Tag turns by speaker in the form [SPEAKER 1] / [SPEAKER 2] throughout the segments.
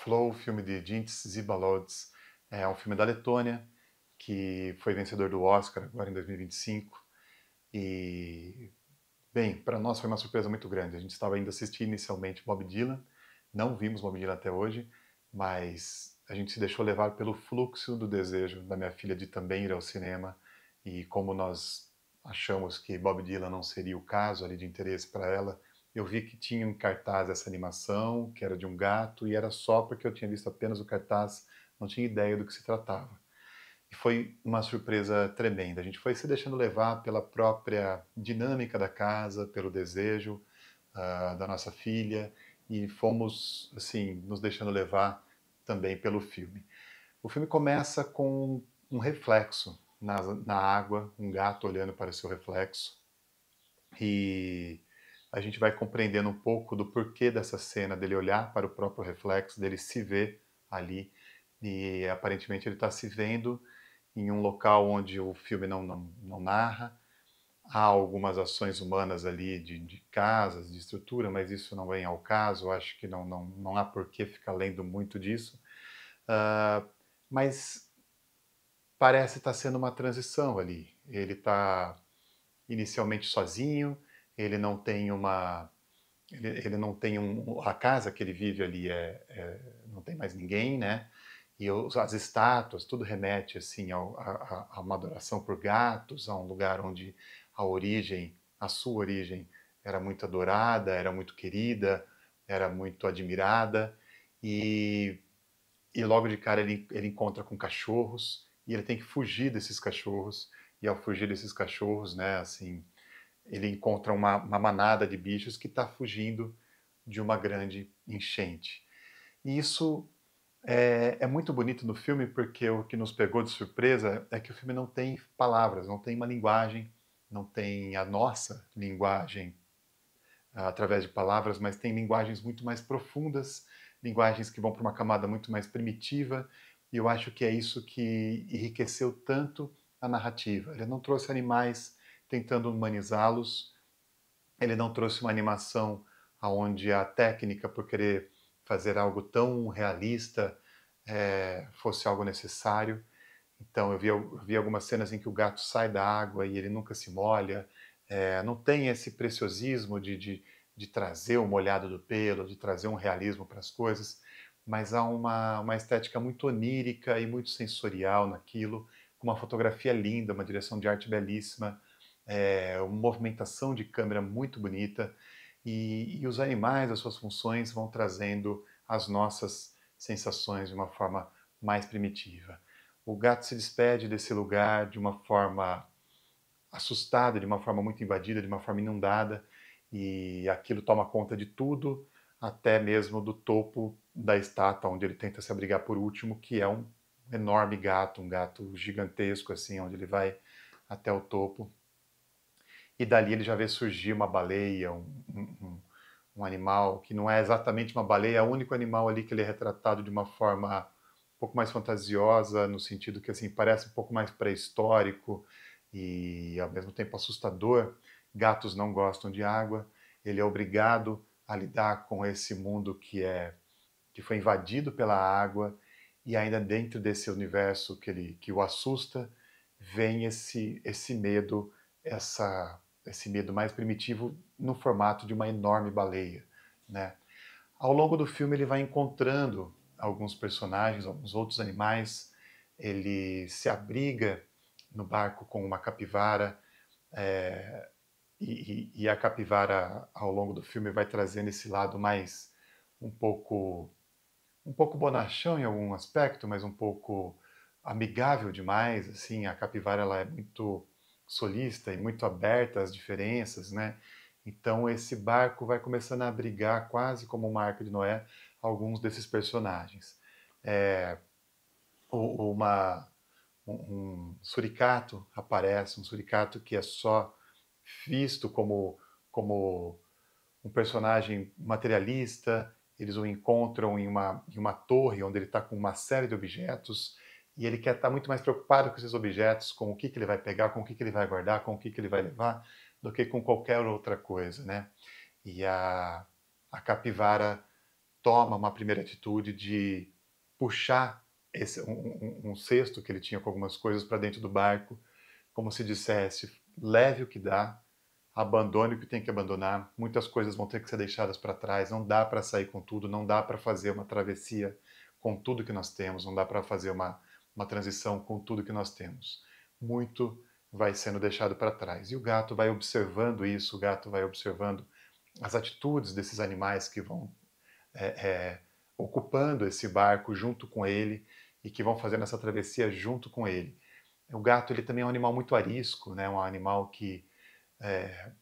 [SPEAKER 1] Flow, filme de Jintz Zibalods, é um filme da Letônia, que foi vencedor do Oscar agora em 2025. E, bem, para nós foi uma surpresa muito grande. A gente estava indo assistir inicialmente Bob Dylan, não vimos Bob Dylan até hoje, mas a gente se deixou levar pelo fluxo do desejo da minha filha de também ir ao cinema. E como nós achamos que Bob Dylan não seria o caso ali de interesse para ela, eu vi que tinha em cartaz essa animação, que era de um gato, e era só porque eu tinha visto apenas o cartaz, não tinha ideia do que se tratava. E foi uma surpresa tremenda. A gente foi se deixando levar pela própria dinâmica da casa, pelo desejo da nossa filha, e fomos, assim, nos deixando levar também pelo filme. O filme começa com um reflexo na água, um gato olhando para o seu reflexo, e a gente vai compreendendo um pouco do porquê dessa cena, dele olhar para o próprio reflexo, dele se ver ali, e aparentemente ele está se vendo em um local onde o filme não narra. Há algumas ações humanas ali de casas, de estrutura, mas isso não vem ao caso, eu acho que não há por que ficar lendo muito disso. Uh, mas parece estar sendo uma transição ali. Ele está inicialmente sozinho, ele não tem uma ele não tem a casa que ele vive ali não tem mais ninguém, né? E as estátuas, tudo remete assim a uma adoração por gatos, a um lugar onde a sua origem era muito adorada, era muito querida, era muito admirada, e, e logo de cara ele encontra com cachorros e ele tem que fugir desses cachorros, e ao fugir desses cachorros, né, assim, ele encontra uma manada de bichos que está fugindo de uma grande enchente. E isso é muito bonito no filme, porque o que nos pegou de surpresa é que o filme não tem palavras, não tem uma linguagem, não tem a nossa linguagem através de palavras, mas tem linguagens muito mais profundas, linguagens que vão para uma camada muito mais primitiva, e eu acho que é isso que enriqueceu tanto a narrativa. Ele não trouxe animais tentando humanizá-los, ele não trouxe uma animação onde a técnica, por querer fazer algo tão realista, fosse algo necessário. Então eu vi algumas cenas em que o gato sai da água e ele nunca se molha. Não tem esse preciosismo de trazer o molhado do pelo, de trazer um realismo para as coisas, mas há uma estética muito onírica e muito sensorial naquilo, com uma fotografia linda, uma direção de arte belíssima, uma movimentação de câmera muito bonita, e os animais, as suas funções, vão trazendo as nossas sensações de uma forma mais primitiva. O gato se despede desse lugar de uma forma assustada, de uma forma muito invadida, de uma forma inundada, e aquilo toma conta de tudo, até mesmo do topo da estátua, onde ele tenta se abrigar por último, que é um enorme gato, um gato gigantesco, assim, onde ele vai até o topo. E dali ele já vê surgir uma baleia, um animal que não é exatamente uma baleia, é o único animal ali que ele é retratado de uma forma um pouco mais fantasiosa, no sentido que assim parece um pouco mais pré-histórico e ao mesmo tempo assustador. Gatos não gostam de água, ele é obrigado a lidar com esse mundo que foi invadido pela água, e ainda dentro desse universo que o assusta, vem esse medo, esse medo mais primitivo no formato de uma enorme baleia, né? Ao longo do filme ele vai encontrando alguns personagens, alguns outros animais, ele se abriga no barco com uma capivara, é, e a capivara ao longo do filme vai trazendo esse lado mais um pouco um pouco bonachão em algum aspecto, mas um pouco amigável demais, assim, a capivara ela é muito solista e muito aberta às diferenças, né? Então esse barco vai começando a abrigar quase como uma arca de Noé alguns desses personagens. É, uma, um suricato aparece, um suricato que é só visto como um personagem materialista, eles o encontram em uma torre onde ele está com uma série de objetos e ele quer estar muito mais preocupado com esses objetos, com o que ele vai pegar, com o que ele vai guardar, com o que ele vai levar, do que com qualquer outra coisa, né? E a capivara toma uma primeira atitude de puxar um cesto que ele tinha com algumas coisas para dentro do barco, como se dissesse, leve o que dá, abandone o que tem que abandonar, muitas coisas vão ter que ser deixadas para trás, não dá para sair com tudo, não dá para fazer uma travessia com tudo que nós temos, não dá para fazer uma transição com tudo que nós temos. Muito vai sendo deixado para trás. E o gato vai observando isso, o gato vai observando as atitudes desses animais que vão é, é, ocupando esse barco junto com ele e que vão fazendo essa travessia junto com ele. O gato ele também é um animal muito arisco, né? Um animal que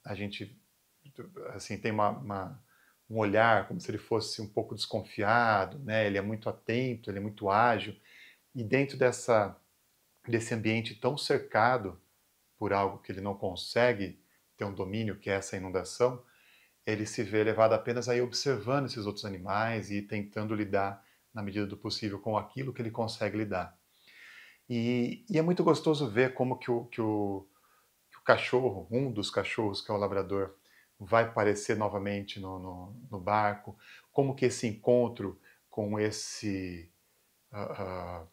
[SPEAKER 1] a gente assim tem um olhar como se ele fosse um pouco desconfiado, né? Ele é muito atento, ele é muito ágil e dentro desse ambiente tão cercado por algo que ele não consegue ter um domínio, que é essa inundação, ele se vê levado apenas a ir observando esses outros animais e tentando lidar, na medida do possível, com aquilo que ele consegue lidar. E é muito gostoso ver como que o cachorro, um dos cachorros, que é o labrador, vai aparecer novamente no barco, como que esse encontro com uh, uh,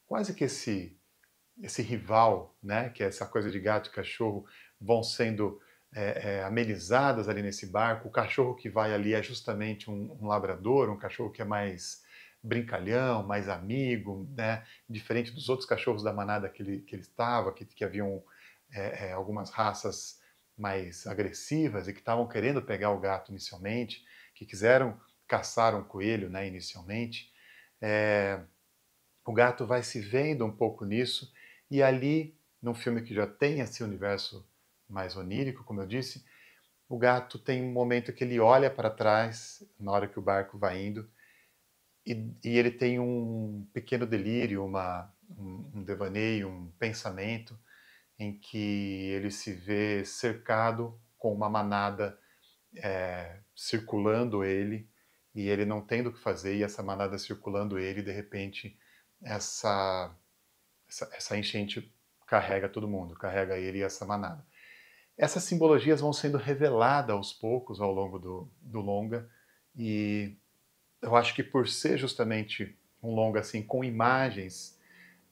[SPEAKER 1] quase que esse rival, né, que é essa coisa de gato e cachorro, vão sendo amenizadas ali nesse barco. O cachorro que vai ali é justamente um labrador, um cachorro que é mais brincalhão, mais amigo, né, diferente dos outros cachorros da manada que ele estava, que haviam algumas raças mais agressivas e que estavam querendo pegar o gato inicialmente, que quiseram caçar um coelho, né, inicialmente. O gato vai se vendo um pouco nisso e ali, num filme que já tem esse universo mais onírico, como eu disse, o gato tem um momento que ele olha para trás na hora que o barco vai indo e ele tem um pequeno delírio, um devaneio, um pensamento em que ele se vê cercado com uma manada circulando ele e ele não tendo o que fazer e essa manada circulando ele, de repente essa essa enchente carrega todo mundo, carrega ele e essa manada. Essas simbologias vão sendo reveladas aos poucos ao longo do longa e eu acho que por ser justamente um longa assim com imagens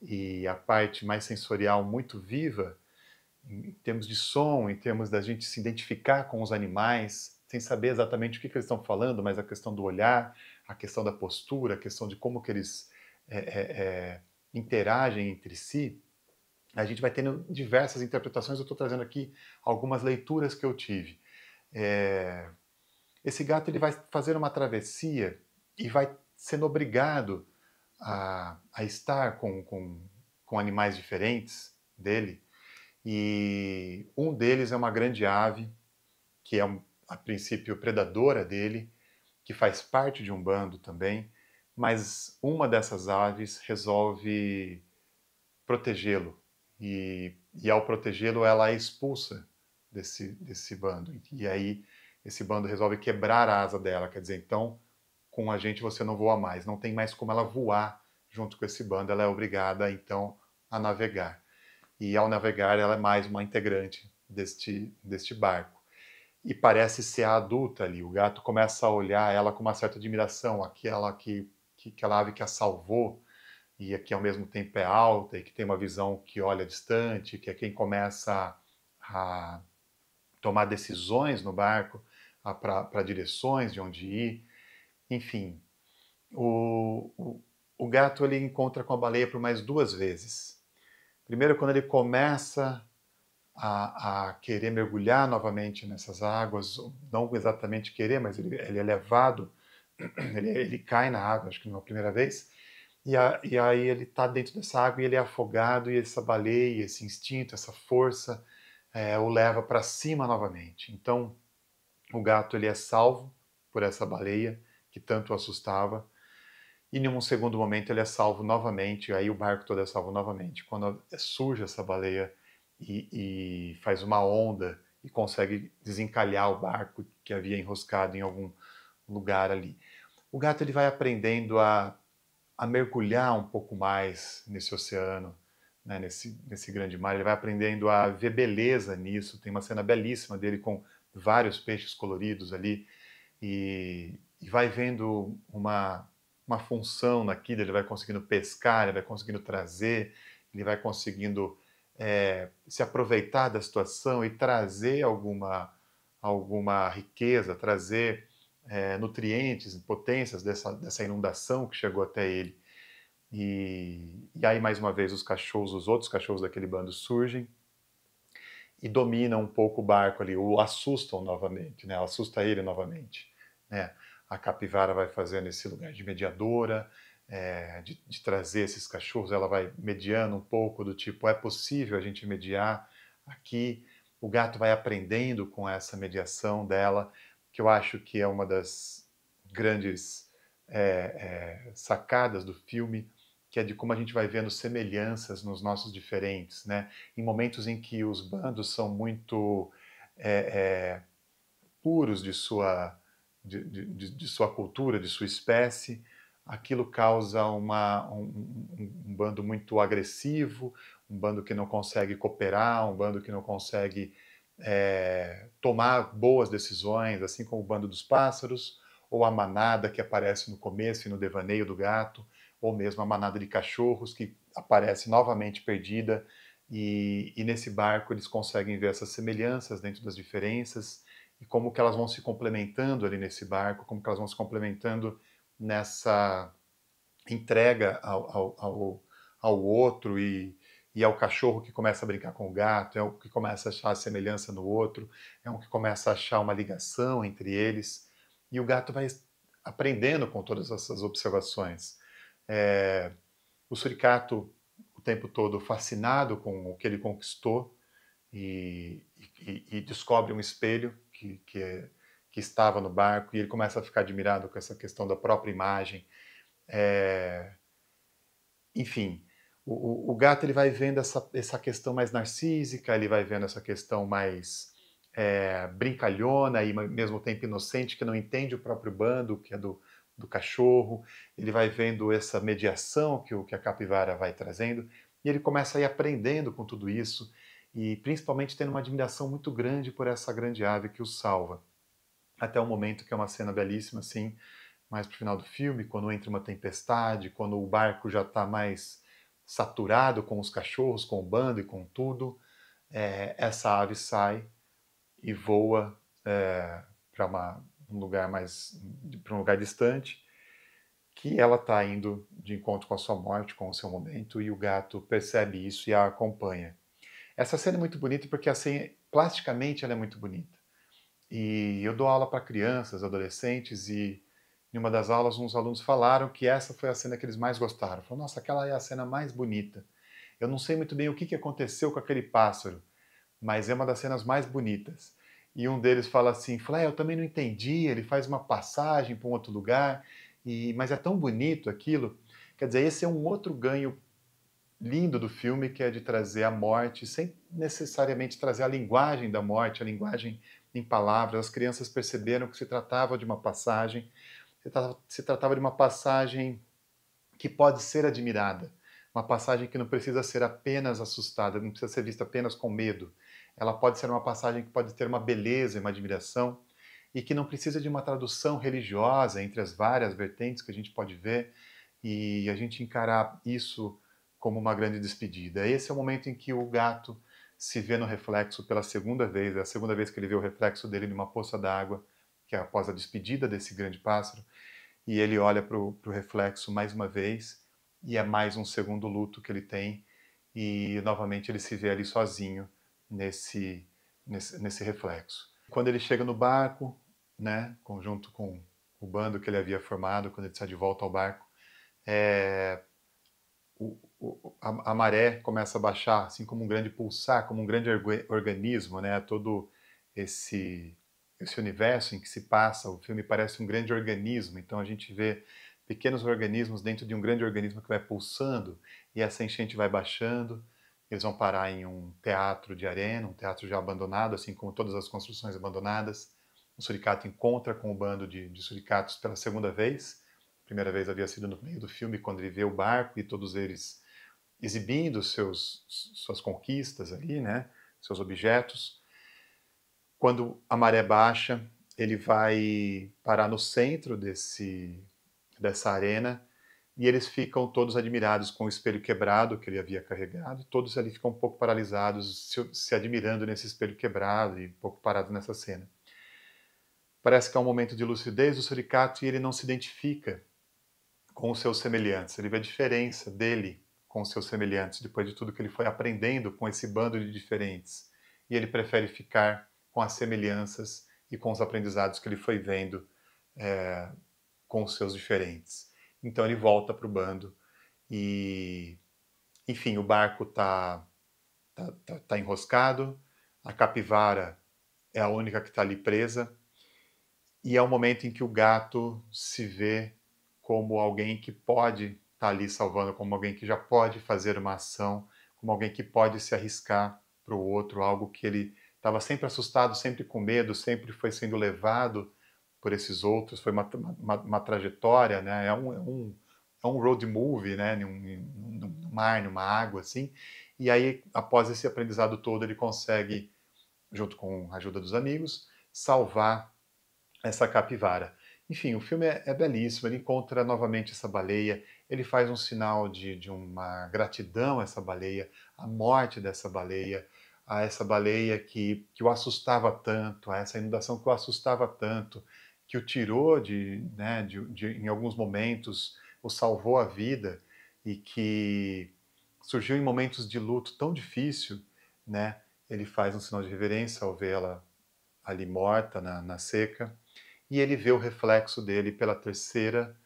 [SPEAKER 1] e a parte mais sensorial muito viva, em termos de som, em termos da gente se identificar com os animais, sem saber exatamente o que eles estão falando, mas a questão do olhar, a questão da postura, a questão de como que eles interagem entre si, a gente vai tendo diversas interpretações. Eu estou trazendo aqui algumas leituras que eu tive. Esse gato ele vai fazer uma travessia e vai sendo obrigado a estar com animais diferentes dele, e um deles é uma grande ave, que é a princípio predadora dele, que faz parte de um bando também, mas uma dessas aves resolve protegê-lo. E ao protegê-lo, ela é expulsa desse bando. E aí esse bando resolve quebrar a asa dela, quer dizer, então com a gente você não voa mais, não tem mais como ela voar junto com esse bando, ela é obrigada então a navegar. E ao navegar ela é mais uma integrante deste barco. E parece ser a adulta ali, o gato começa a olhar ela com uma certa admiração, aquela ave que a salvou, e que ao mesmo tempo é alta e que tem uma visão que olha distante, que é quem começa a tomar decisões no barco para direções de onde ir. Enfim, o gato ele encontra com a baleia por mais duas vezes. Primeiro, quando ele começa a querer mergulhar novamente nessas águas, não exatamente querer, mas ele é levado, ele cai na água, acho que numa primeira vez, e aí ele está dentro dessa água e ele é afogado, e essa baleia, esse instinto, essa força o leva para cima novamente. Então, o gato ele é salvo por essa baleia que tanto o assustava, e em um segundo momento ele é salvo novamente, aí o barco todo é salvo novamente. Quando surge essa baleia e faz uma onda e consegue desencalhar o barco que havia enroscado em algum lugar ali. O gato ele vai aprendendo a mergulhar um pouco mais nesse oceano, né, nesse grande mar. Ele vai aprendendo a ver beleza nisso. Tem uma cena belíssima dele com vários peixes coloridos ali. e vai vendo uma função naquilo, ele vai conseguindo pescar, ele vai conseguindo trazer, ele vai conseguindo se aproveitar da situação e trazer alguma riqueza, trazer nutrientes, potências dessa inundação que chegou até ele. E aí, mais uma vez, os outros cachorros daquele bando surgem e dominam um pouco o barco ali, o assustam novamente, né? Assusta ele novamente, né? A capivara vai fazendo esse lugar de mediadora, de trazer esses cachorros, ela vai mediando um pouco do tipo, é possível a gente mediar aqui. O gato vai aprendendo com essa mediação dela, que eu acho que é uma das grandes sacadas do filme, que é de como a gente vai vendo semelhanças nos nossos diferentes, né? Em momentos em que os bandos são muito puros de sua cultura, de sua espécie, aquilo causa um bando muito agressivo, um bando que não consegue cooperar, um bando que não consegue tomar boas decisões, assim como o bando dos pássaros, ou a manada que aparece no começo e no devaneio do gato, ou mesmo a manada de cachorros que aparece novamente perdida, e nesse barco eles conseguem ver essas semelhanças dentro das diferenças, e como que elas vão se complementando ali nesse barco, como que elas vão se complementando nessa entrega ao outro e ao cachorro que começa a brincar com o gato, é o que começa a achar a semelhança no outro, é um que começa a achar uma ligação entre eles, e o gato vai aprendendo com todas essas observações. O suricato, o tempo todo fascinado com o que ele conquistou, e descobre um espelho que estava no barco, e ele começa a ficar admirado com essa questão da própria imagem. Enfim, o gato ele vai vendo essa questão mais narcísica, ele vai vendo essa questão mais brincalhona e ao mesmo tempo inocente, que não entende o próprio bando, que é do cachorro. Ele vai vendo essa mediação que a capivara vai trazendo, e ele começa a ir aprendendo com tudo isso, e principalmente tendo uma admiração muito grande por essa grande ave que o salva. Até o momento que é uma cena belíssima, assim, mais pro final do filme, quando entra uma tempestade, quando o barco já está mais saturado com os cachorros, com o bando e com tudo, essa ave sai e voa para um lugar distante, que ela está indo de encontro com a sua morte, com o seu momento, e o gato percebe isso e a acompanha. Essa cena é muito bonita porque assim, plasticamente ela é muito bonita. E eu dou aula para crianças, adolescentes, e em uma das aulas uns alunos falaram que essa foi a cena que eles mais gostaram. Falaram, nossa, aquela é a cena mais bonita. Eu não sei muito bem o que aconteceu com aquele pássaro, mas é uma das cenas mais bonitas. E um deles fala assim, eu também não entendi, ele faz uma passagem para um outro lugar, mas é tão bonito aquilo. Quer dizer, esse é um outro ganho lindo do filme, que é de trazer a morte, sem necessariamente trazer a linguagem da morte, a linguagem em palavras. As crianças perceberam que se tratava de uma passagem, se tratava de uma passagem que pode ser admirada, uma passagem que não precisa ser apenas assustada, não precisa ser vista apenas com medo. Ela pode ser uma passagem que pode ter uma beleza e uma admiração, e que não precisa de uma tradução religiosa entre as várias vertentes que a gente pode ver, e a gente encarar isso como uma grande despedida. Esse é o momento em que o gato se vê no reflexo pela segunda vez, é a segunda vez que ele vê o reflexo dele numa poça d'água, que é após a despedida desse grande pássaro, e ele olha para o reflexo mais uma vez, e é mais um segundo luto que ele tem, e novamente ele se vê ali sozinho nesse reflexo. Quando ele chega no barco, né, junto com o bando que ele havia formado, quando ele sai de volta ao barco, a maré começa a baixar, assim como um grande pulsar, como um grande organismo, né? Todo esse universo em que se passa, o filme parece um grande organismo, então a gente vê pequenos organismos dentro de um grande organismo que vai pulsando, e essa enchente vai baixando, eles vão parar em um teatro de arena, um teatro já abandonado, assim como todas as construções abandonadas. O suricato encontra com o bando de suricatos pela segunda vez. A primeira vez havia sido no meio do filme, quando ele vê o barco e todos eles exibindo suas conquistas ali, né, seus objetos. Quando a maré baixa, ele vai parar no centro dessa arena e eles ficam todos admirados com o espelho quebrado que ele havia carregado, e todos ali ficam um pouco paralisados, se admirando nesse espelho quebrado e um pouco parados nessa cena. Parece que é um momento de lucidez do suricato e ele não se identifica com os seus semelhantes, ele vê a diferença dele com os seus semelhantes, depois de tudo que ele foi aprendendo com esse bando de diferentes. E ele prefere ficar com as semelhanças e com os aprendizados que ele foi vendo com os seus diferentes. Então ele volta para o bando e, enfim, o barco tá enroscado, a capivara é a única que está ali presa, e é o momento em que o gato se vê como alguém que pode estar ali salvando, como alguém que já pode fazer uma ação, como alguém que pode se arriscar para o outro, algo que ele estava sempre assustado, sempre com medo, sempre foi sendo levado por esses outros, foi uma trajetória, né? É um road movie, né? Num mar, numa água, assim. E aí, após esse aprendizado todo, ele consegue, junto com a ajuda dos amigos, salvar essa capivara. Enfim, o filme é belíssimo, ele encontra novamente essa baleia, ele faz um sinal de uma gratidão a essa baleia, a morte dessa baleia, a essa baleia que o assustava tanto, a essa inundação que o assustava tanto, que o tirou né, em alguns momentos, o salvou a vida e que surgiu em momentos de luto tão difícil, né? Ele faz um sinal de reverência ao vê-la ali morta na seca, e ele vê o reflexo dele pela terceira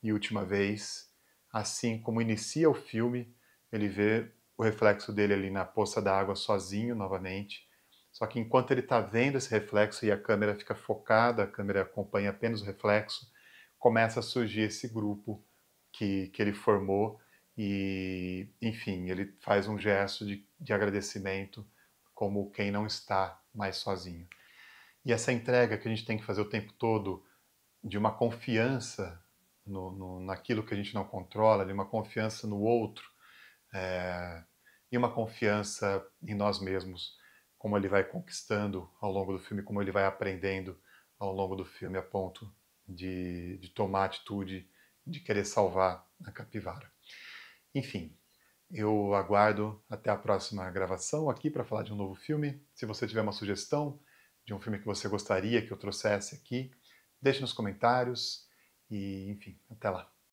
[SPEAKER 1] e última vez, assim como inicia o filme, ele vê o reflexo dele ali na poça d'água sozinho novamente. Só que enquanto ele está vendo esse reflexo e a câmera fica focada, a câmera acompanha apenas o reflexo, começa a surgir esse grupo que ele formou e, enfim, ele faz um gesto de agradecimento como quem não está mais sozinho. E essa entrega que a gente tem que fazer o tempo todo de uma confiança naquilo que a gente não controla, de uma confiança no outro, e uma confiança em nós mesmos, como ele vai conquistando ao longo do filme, como ele vai aprendendo ao longo do filme, a ponto de tomar a atitude de querer salvar a capivara. Enfim, eu aguardo até a próxima gravação aqui para falar de um novo filme. Se você tiver uma sugestão de um filme que você gostaria que eu trouxesse aqui, deixe nos comentários e, enfim, até lá.